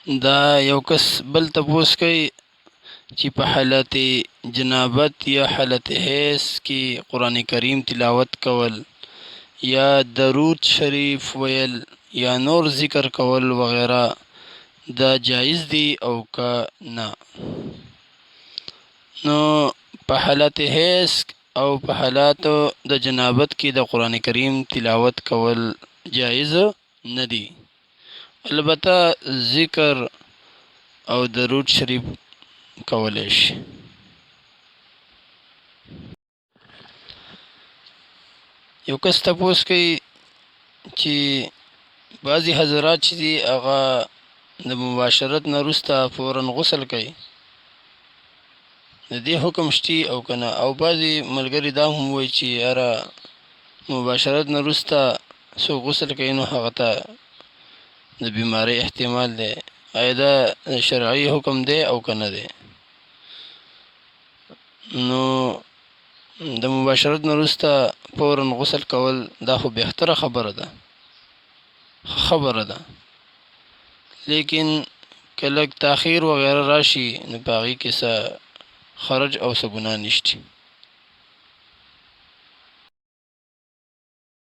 دا یو کس بل تپوس کوي چې په حالت جنابت یا حالت حیض کې قرآن کریم تلاوت کول یا درود شریف ویل یا نور ذکر کول وغیرہ دا جایز دی او که نه. نو په حالت حیض او په حالات د جنابت کې د قرآن کریم تلاوت کول جایز نه دی، البته ذکر او درود شریف کولی شي. یو کس تپوس کوي چې بعضی حضرات چې دي هغه د مباشرت نه وروسته فوراً غسل کوي، د دې حکم شته او که نه؟ او بعضې ملګري دا هم وایي چې یاره مباشرت نه وروسته څوک غسل کوي نو هغه ته د بیمارۍ احتمال دی. آیا دا شرعي حکم دی او که نه دی؟ نو د مباشرت نه وروسته فوراً غسل کول دا خو بهتره خبره ده، لیکن که لږ تاخیر وغیره راشي نو په هغې کې څه حرج او څه ګناه نشته.